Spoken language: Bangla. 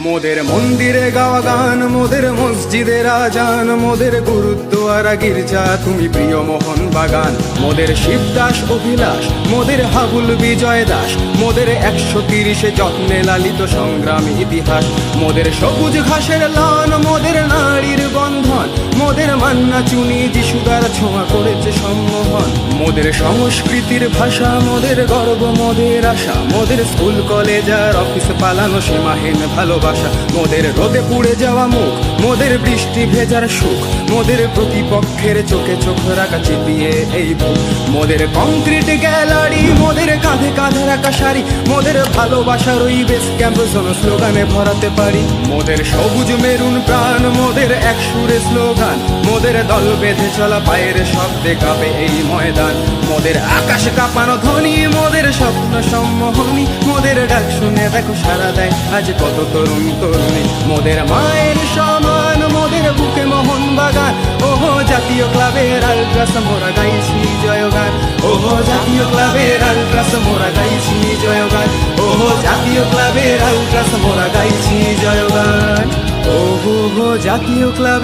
মোদের মন্দিরে গাওয়া গান, মোদের মসজিদের আজান, মোদের গুরুদ্বারা গির্জা তুমি প্রিয় মোহন বাগান। মোদের শিবদাস অভিলাষ, মোদের হাবুল বিজয় দাস, মোদের 130 যত্নে লালিত সংগ্রামী ইতিহাস। মোদের সবুজ ঘাসের লান, মোদের নারীর বন্ধন, মোদের মান্না চুনি যিশুদার ছোঁয়া করেছে সম্মোহন। মোদের সংস্কৃতির ভাষা, মোদের গর্ব, মোদের আশা, মোদের স্কুল কলেজ আর অফিস পালানো সীমাহীন ভালোবাসা। মোদের রোদে পুড়ে যাওয়া মুখ, মোদের বৃষ্টি ভেজার সুখ, মোদের প্রতিপক্ষের চোখে চোখ রাখা চিপিয়ে এই বুক। মোদের কংক্রিট গ্যালারি, মোদের কাঁধে কাঁধে রাখা শাড়ি, মোদের ভালোবাসার ওই বেস ক্যাম্প যেন স্লোগানে ভরাতে পারি। মোদের সবুজ মেরুন প্রাণ, মোদের এক সুরে স্লোগান, মোদের দল বেঁধে চলা পায়ের শব্দে কাঁপে এই ময়দান। মোদের আকাশ কাঁপানো ধ্বনি, মোদের স্বপ্ন সম্মোহনী, মোদের ডাক শুনে দেখো সারা দেয় আজ কত তরুণ তরুণী। মোদের মায়ের সমান, মোদের বুকে মোহন বাগান, ওহো জাতীয় ক্লাবের আলট্রাস মোরা গাইছি জয়গান। ওহো জাতীয় ক্লাবের আলট্রাস মোরা গাইছি জয়গান। ওহো জাতীয় ক্লাবের আলট্রাস মোরা গাইছি জয়গান। ওহো জাতীয় ক্লাব।